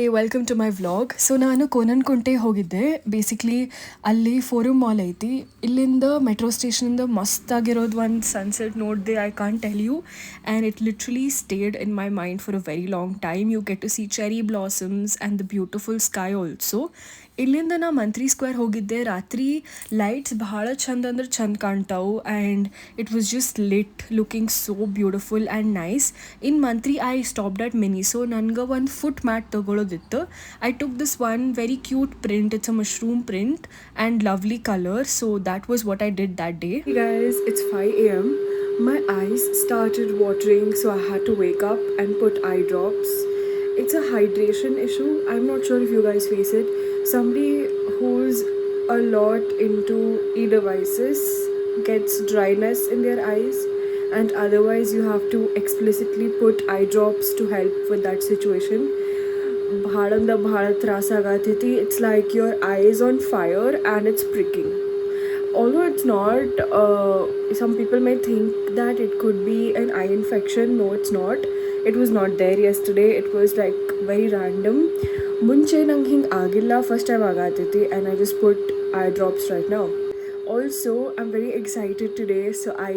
ನಮಸ್ತೆ welcome to my vlog. So ನಾನು ಕೋನನ್ಕುಂಟೆ ಹೋಗಿದ್ದೆ. ಬೇಸಿಕ್ಲಿ ಅಲ್ಲಿ ಫೋರಮ್ ಮಾಲ್ ಐತಿ. ಇಲ್ಲಿಂದ ಮೆಟ್ರೋ ಸ್ಟೇಷನಿಂದ ಮಸ್ತಾಗಿರೋದು ಒಂದು ಸನ್ಸೆಟ್ ನೋಡಿದೆ. I can't tell you, and it literally stayed in my mind for a very long time. You get to see cherry blossoms and the beautiful sky also. ಇಲ್ಲಿಂದ ನಾ ಮಂತ್ರಿ square ಹೋಗಿದ್ದೆ. ರಾತ್ರಿ lights ಭಾಳ ಚಂದ ಅಂದ್ರೆ ಚಂದ ಕಾಣ್ತಾವು, and it was just lit looking so beautiful and nice. In Mantri I stopped at mini. So ನನಗೆ ಒಂದು ಫುಟ್ ಮ್ಯಾಟ್ ತೊಗೊಳೋದಿತ್ತು. I took this one very cute print. It's a mushroom print and lovely colour. So that was what I did that day. Guys, it's 5 a.m. My eyes started watering, so I had to wake up and put eye drops. It's a hydration issue. I'm not sure if you guys face it. Somebody who's a lot into e-devices gets dryness in their eyes, and otherwise you have to explicitly put eye drops to help with that situation. Bhadanda bhada tras agatiti. It's like your eye is on fire and it's pricking. Although it's not, some people may think that it could be an eye infection. No, it's not. It was not there yesterday. It was like very random. ಮುಂಚೆ ನಂಗೆ ಹಿಂಗೆ ಆಗಿಲ್ಲ, first time ಆಗತ್ತೈತಿ, and I just put eye drops right now. Also I am very excited today, so I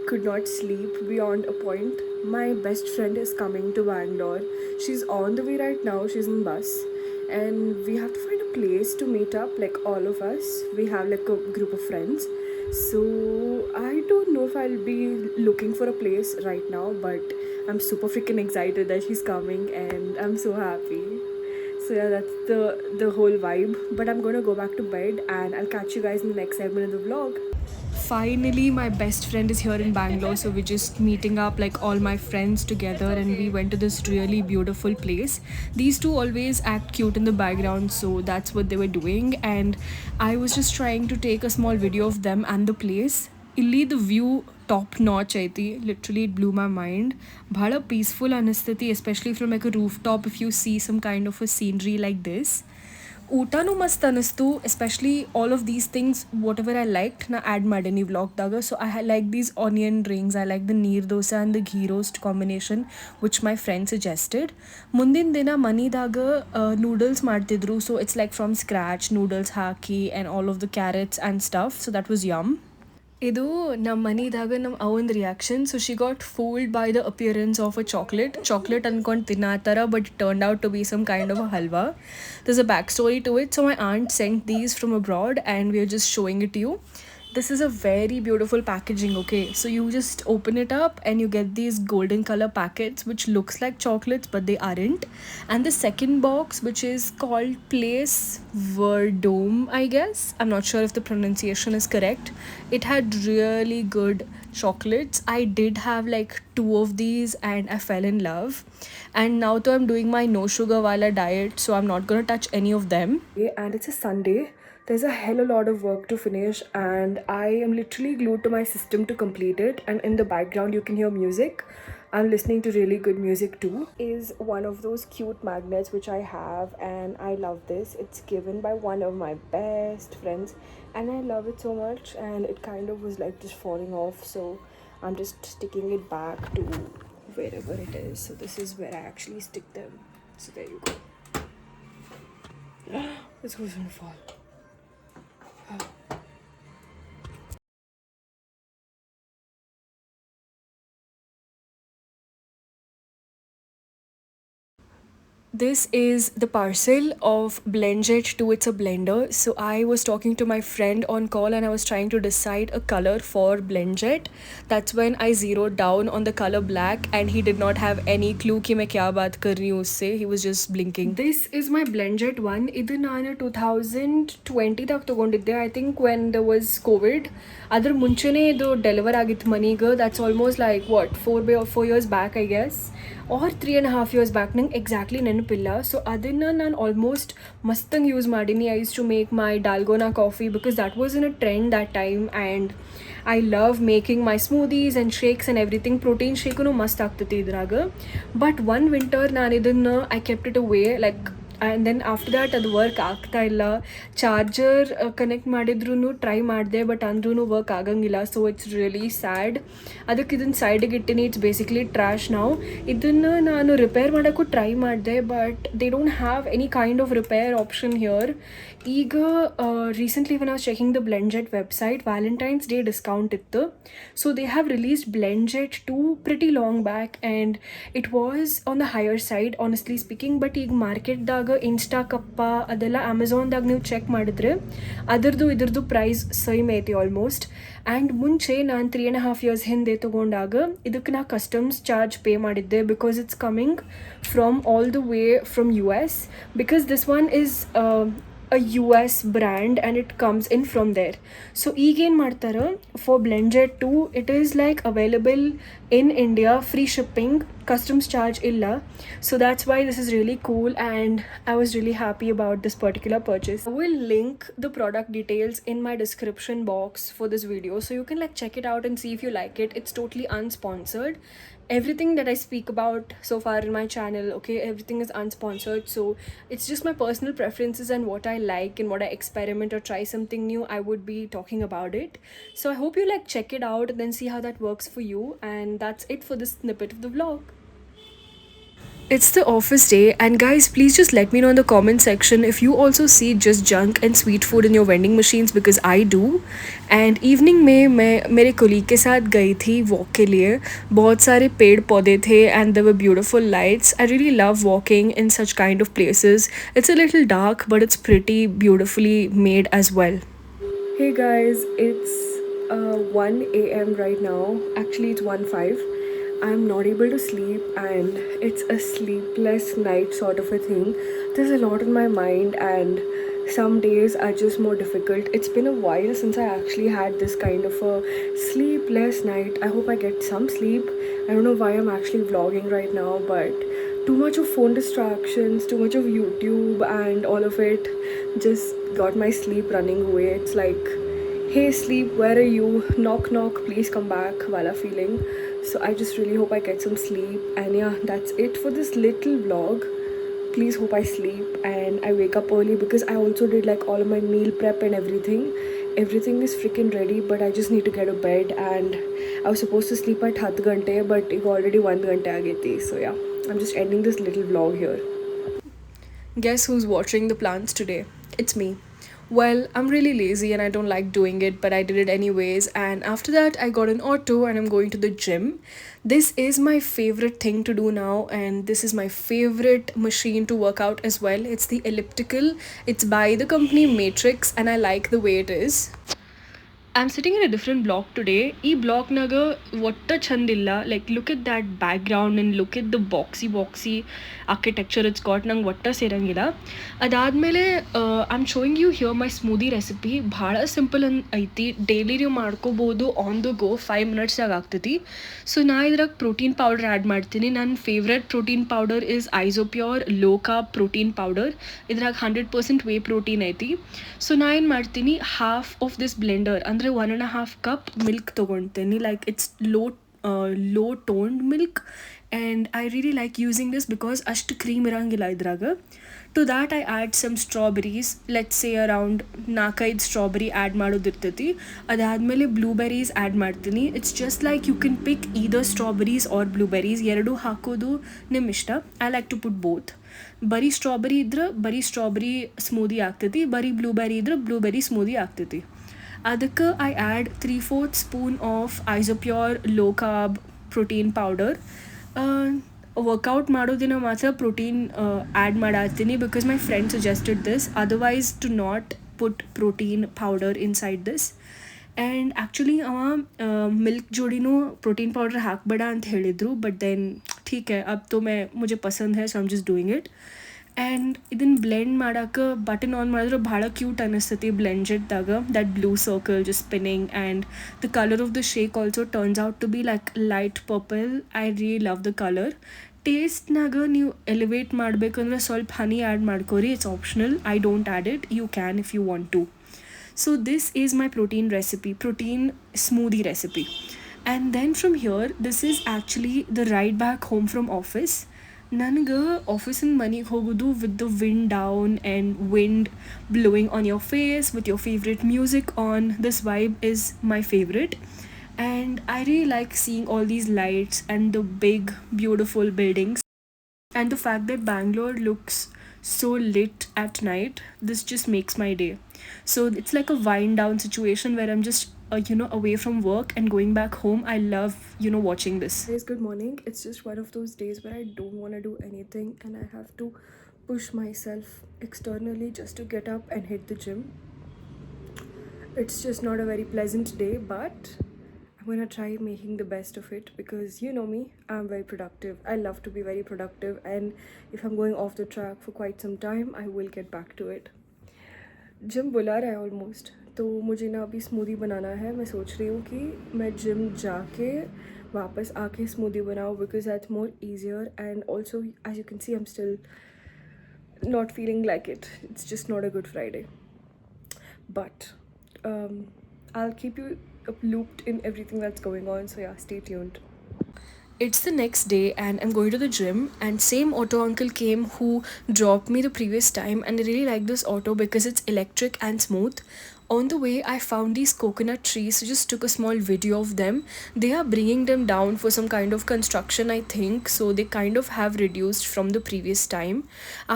could not sleep beyond a point. My best friend is coming to Bangalore. She's on the way right now. She's in bus, and we have to find a place to meet up, like all of us. We have like a group of friends. So I don't know if I'll be looking for a place right now, but I'm super freaking excited that she's coming, and I'm so happy. So yeah, that's the whole vibe. But I'm gonna go back to bed, and I'll catch you guys in the next segment of the vlog. Finally, my best friend is here in Bangalore, so we're just meeting up like all my friends together, and we went to this really beautiful place. These two always act cute in the background, so that's what they were doing, and I was just trying to take a small video of them and the place. Illi the view top notch aiti. Literally it blew my mind. Bhada peaceful anistati, especially from like a rooftop, if you see some kind of a scenery like this. ಊಟನೂ ಮಸ್ತ್ ಅನ್ನಿಸ್ತು. Especially all of these things whatever I like ನಾ add ಮಾಡೀನಿ ವ್ಲಾಗ್ದಾಗ. So I like these onion rings, I like the neer dosa and the ghee roast combination which my friend suggested. ಮುಂದಿನ ದಿನ ಮನಿದಾಗ noodles ಮಾಡ್ತಿದ್ರು. So it's like from scratch noodles ಹಾಕಿ and all of the carrots and stuff. So that was yum. ಇದು ನಮ್ಮ ಮನಿದಾಗ ನಮ್ಮ ಅವನ reaction. So she got fooled by the appearance of a chocolate ಅಂದ್ಕೊಂಡು ತಿನ್ನತ್ತಾರ, but turned out to be some kind of a halwa. There's a back story to it. So my aunt sent these from abroad and we are just showing it you. This is a very beautiful packaging, okay? So you just open it up and you get these golden color packets which looks like chocolates but they aren't. And the second box, which is called Place Verdome, I guess. I'm not sure if the pronunciation is correct. It had really good chocolates. I did have like 2 of these and I fell in love. And now though I'm doing my no sugar wala diet, so I'm not going to touch any of them. And it's a Sunday. There's a hell a lot of work to finish, and I am literally glued to my system to complete it. And in the background you can hear music. I'm listening to really good music too. Is one of those cute magnets which I have, and I love this. It's given by one of my best friends and I love it so much, and it kind of was like just falling off, so I'm just sticking it back to wherever it is. So this is where I actually stick them. So there you go. This was gonna fall. This is the parcel of Blendjet to It's a Blender. So I was talking to my friend on call and I was trying to decide a color for Blendjet. That's when I zeroed down on the color black and he did not have any clue ki main kya baat kar rahi hu usse. He was just blinking. This is my Blendjet one. Idu ನಾನು 2020 ದಾಗ ತಗೊಂಡಿದ್ದೆ, I think when there was COVID. ಅದ್ರ ಮುಂಚೆನೇ ಇದು deliver ಆಗಿತ್ತು ಮನೆಗೆ. That's almost like what 4 years back I guess, or 3.5 years back. ನಂಗೆ exactly ನೆನಪಿಲ್ಲ. ಸೊ ಅದನ್ನು ನಾನು ಆಲ್ಮೋಸ್ಟ್ ಮಸ್ತಂಗೆ ಯೂಸ್ ಮಾಡೀನಿ. I used to make my dalgona coffee because that was in a trend that time, and I love making my smoothies and shakes and everything. Protein ಶೇಕೂ ಮಸ್ತ್ ಆಗ್ತೈತಿ ಇದ್ರಾಗ. ಬಟ್ ಒನ್ ವಿಂಟರ್ ನಾನು ಇದನ್ನು I kept it away, like and then after that ಅದು work ಆಗ್ತಾ ಇಲ್ಲ. Charger connect ಮಾಡಿದ್ರೂ ಟ್ರೈ ಮಾಡಿದೆ, ಬಟ್ ಅಂದ್ರೂ ವರ್ಕ್ ಆಗಂಗಿಲ್ಲ. So it's really sad. ಅದಕ್ಕೆ ಇದನ್ನು ಸೈಡಿಗೆ ಇಟ್ಟಿನಿ. ಇಟ್ಸ್ ಬೇಸಿಕ್ಲಿ ಟ್ರ್ಯಾಶ್ ನಾವು. ಇದನ್ನು ನಾನು ರಿಪೇರ್ ಮಾಡೋಕ್ಕೂ ಟ್ರೈ ಮಾಡಿದೆ, but they don't have any kind of repair option here. ಈಗ recently when I was checking the Blendjet website, Valentine's Day discount ಇತ್ತು. So they have released Blendjet 2 pretty long back, and it was on the higher side honestly speaking. But ಈಗ ಮಾರ್ಕೆಟ್ದಾಗ ಇನ್ಸ್ಟಾಕಪ್ಪ ಅದೆಲ್ಲ ಅಮೆಝಾನ್ದಾಗ ನೀವು check ಮಾಡಿದ್ರೆ ಅದರದ್ದು ಇದ್ರದ್ದು price same ಐತಿ almost. And ಮುಂಚೆ ನಾನು 3.5 years ಹಿಂದೆ ತೊಗೊಂಡಾಗ ಇದಕ್ಕೆ ನಾ ಕಸ್ಟಮ್ಸ್ ಚಾರ್ಜ್ ಪೇ ಮಾಡಿದ್ದೆ, because it's coming from all the way from US, because this one is a US brand and it comes in from there. So again ಮಾಡ್ತಾರೆ for Blendjet 2 it is like available in India, free shipping, customs charge illa. So that's why this is really cool, and I was really happy about this particular purchase. I will link the product details in my description box for this video, so you can like check it out and see if you like it. It's totally unsponsored. Everything that I speak about so far in my channel, okay, everything is unsponsored. So it's just my personal preferences and what I like and what I experiment or try something new, I would be talking about it. So I hope you like check it out and then see how that works for you. And that's it for this snippet of the vlog. It's the office day, and guys, please just let me know in the comment section if you also see just junk and sweet food in your vending machines, because I do. And evening में मैं मेरे colleague के साथ गई थी walk के लिए. बहुत सारे पेड़ पौधे थे and there were beautiful lights. I really love walking in such kind of places. It's a little dark, but it's pretty beautifully made as well. Hey guys, it's 1 a.m. right now. Actually, it's 1:05. I'm not able to sleep, and it's a sleepless night sort of a thing. There's a lot on my mind, and some days are just more difficult. It's been a while since I actually had this kind of a sleepless night. I hope I get some sleep. I don't know why I'm actually vlogging right now, but too much of phone distractions, too much of YouTube, and all of it just got my sleep running away. It's like, hey sleep, where are you? Knock knock, please come back wala feeling. So I just really hope I get some sleep. And yeah, that's it for this little vlog. Please hope I sleep and I wake up early, because I also did like all of my meal prep and everything. Everything is freaking ready, but I just need to get to bed. And I was supposed to sleep at 7 ghante, but it already 1 ghante aa gayi thi. So yeah, I'm just ending this little vlog here. Guess who's watering the plants today? It's me. Well, I'm really lazy and I don't like doing it, but I did it anyways. And after that, I got an auto and I'm going to the gym. This is my favorite thing to do now, and this is my favorite machine to work out as well. It's the elliptical. It's by the company Matrix, and I like the way it is. I'm sitting in a different block today. E block naga vatta chandilla. Like, look at that background and look at the boxy architecture it's got. Nang vatta serangilla. Adadmele I'm showing you here my smoothie recipe. Bhada simple aiti. Daily ನೀವು ಮಾಡ್ಕೋಬಹುದು on the go. 5 minutes ದಾಗ ಆಗ್ತೈತಿ. So ನಾ ಇದ್ರಾಗ protein powder add ಮಾಡ್ತೀನಿ. ನನ್ನ favourite protein powder is Isopure low carb protein powder. ಇದ್ರಾಗ 100% whey protein ಐತಿ. ಸೊ ನಾ ಏನು ಮಾಡ್ತೀನಿ, ಹಾಫ್ ಆಫ್ ದಿಸ್ ಬ್ಲೆಂಡರ್ ಅಂದರೆ 1.5 cup ಮಿಲ್ಕ್ ತೊಗೊಳ್ತೀನಿ. Like it's low toned milk, and I really like using this because ಅಷ್ಟು ಕ್ರೀಮ್ ಇರೋಂಗಿಲ್ಲ ಇದ್ರಾಗ. To that I add some strawberries. Let's say around 4-5 strawberry add ಮಾಡೋದಿರ್ತೈತಿ. ಅದಾದಮೇಲೆ ಬ್ಲೂಬೆರೀಸ್ ಆ್ಯಡ್ ಮಾಡ್ತೀನಿ. It's just like you can pick either strawberries or blueberries. ಎರಡೂ ಹಾಕೋದು ನಿಮ್ಮ ಇಷ್ಟ. I like to put both. ಬರೀ ಸ್ಟ್ರಾಬೆರಿ ಇದ್ರೆ ಬರೀ ಸ್ಟ್ರಾಬೆರಿ ಸ್ಮೂದಿ ಆಗ್ತೈತಿ, ಬರೀ ಬ್ಲೂಬೆರಿ ಇದ್ರೆ ಬ್ಲೂಬೆರಿ ಸ್ಮೂದಿ ಆಗ್ತೈತಿ. ಅದಕ್ಕೆ I add 3/4 spoon of Isopure low carb protein powder. Workout ಮಾಡೋದಿನ ಮಾತ್ರ ಪ್ರೋಟೀನ್ ಆ್ಯಡ್ ಮಾಡತ್ತೀನಿ, because my friend suggested this. Otherwise to not put protein powder inside this. And actually ಅವ milk ಜೋಡಿನೂ protein powder ಹಾಕಬೇಡ ಅಂತ ಹೇಳಿದರು, ಬಟ್ ದೆನ್ ठीक है, अब तो मुझे पसंद है, so I am just doing it. And ಇದನ್ನು ಬ್ಲೆಂಡ್ ಮಾಡೋಕ್ಕೆ ಬಟನ್ ಆನ್ ಮಾಡಿದ್ರೆ ಭಾಳ ಕ್ಯೂಟ್ ಅನ್ನಿಸ್ತೈತಿ ಬ್ಲೆಂಡ್ಜೆಟ್ದಾಗ. That blue circle just spinning, and the colour of the shake also turns out to be like light purple. I really love the colour. ಟೇಸ್ಟ್ನಾಗ ನೀವು elevate ಮಾಡಬೇಕಂದ್ರೆ ಸ್ವಲ್ಪ ಹನಿ ಆ್ಯಡ್ ಮಾಡ್ಕೋರಿ. It's optional. I don't add it. You can if you want to. So this is my protein smoothie recipe. And then from here, this is actually the ride back home from office. ನನಗೆ ಆಫೀಸಿನ ಮನೆಗೆ ಹೋಗೋದು with the wind down and wind blowing on your face with your favorite music on. This vibe is my favorite. And I really like seeing all these lights and the big, beautiful buildings. And the fact that Bangalore looks so lit at night, this just makes my day. So it's like a wind down situation where I'm just away from work and going back home. I love watching this. Guys, good morning. It's just one of those days where I don't want to do anything and I have to push myself externally just to get up and hit the gym. It's just not a very pleasant day, but I'm gonna try making the best of it because you know me, I'm very productive. I love to be very productive, and if I'm going off the track for quite some time, I will get back to it. Gym बुला रहा है almost, तो मुझे ना अभी smoothie बनाना है. मैं सोच रही हूँ कि मैं जिम जाके वापस आके स्मूदी बनाऊँ because that's more easier, and also as you can see I'm still not feeling like it. It's just not a good Friday. But I'll keep you looped in everything that's going on, so yeah, stay tuned. It's the next day and I'm going to the gym, and same auto uncle came who dropped me the previous time, and I really like this auto because it's electric and smooth. On the way I found these coconut trees, so just took a small video of them. They are bringing them down for some kind of construction, I think, so they kind of have reduced from the previous time.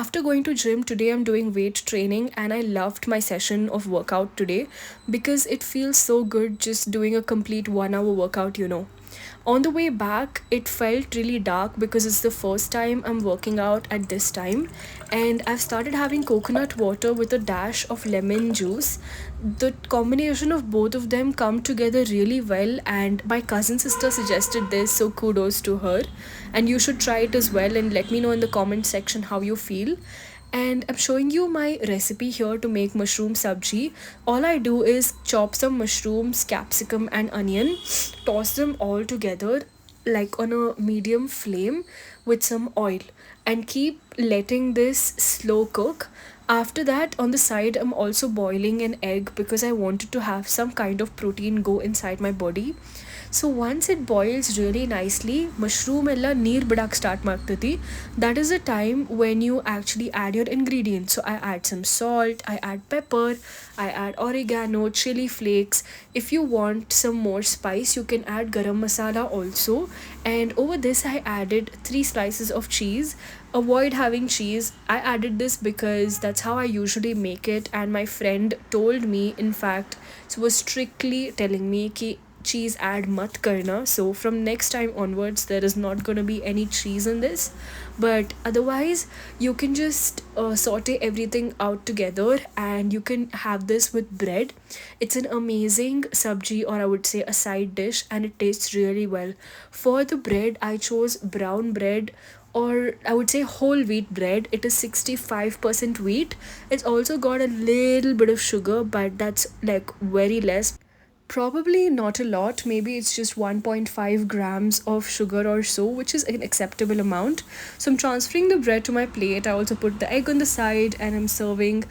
After going to gym today, I'm doing weight training and I loved my session of workout today because it feels so good just doing a complete 1 hour workout. On the way back, it felt really dark because it's the first time I'm working out at this time, and I've started having coconut water with a dash of lemon juice. The combination of both of them come together really well, and my cousin sister suggested this, so kudos to her. And you should try it as well and let me know in the comment section how you feel. And I'm showing you my recipe here to make mushroom sabji. All I do is chop some mushrooms, capsicum and onion, toss them all together like on a medium flame with some oil, and keep letting this slow cook. After that, on the side, I'm also boiling an egg because I wanted to have some kind of protein go inside my body. So once it boils really nicely, mushroom ella neer bidak start ಮಾಡ್ತೈತಿ. That is the time when you actually add your ingredients. So I add some salt, I add pepper, I add oregano, chili flakes. If you want some more spice, you can add garam masala also. And over this I added 3 slices of cheese. Avoid having cheese. I added this because that's how I usually make it, and my friend told me, in fact, so was strictly telling me ki cheese add mat karna. So from next time onwards there is not going to be any cheese in this, but otherwise you can just saute everything out together and you can have this with bread. It's an amazing sabji, or I would say a side dish, and it tastes really well. For the bread, I chose brown bread, or I would say whole wheat bread. It is 65% wheat. It's also got a little bit of sugar, but that's like very less. Probably not a lot, maybe it's just 1.5 grams of sugar or so, which is an acceptable amount. So I'm transferring the bread to my plate. I also put the egg on the side and I'm serving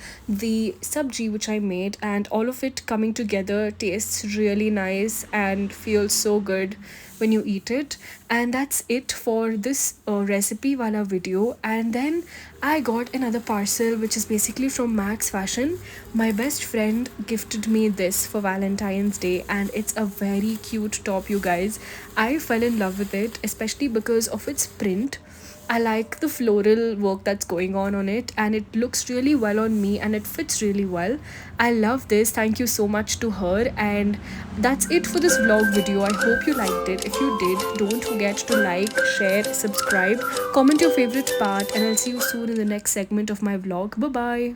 the sabji which I made, and all of it coming together tastes really nice and feels so good when you eat it. And that's it for this recipe wala video. And then I got another parcel which is basically from Max Fashion. My best friend gifted me this for Valentine's Day, and it's a very cute top, you guys. I fell in love with it, especially because of its print. I like the floral work that's going on it, and it looks really well on me and it fits really well. I love this. Thank you so much to her. And that's it for this vlog video. I hope you liked it. If you did, don't forget to like, share, subscribe, comment your favorite part, and I'll see you soon in the next segment of my vlog. Bye bye.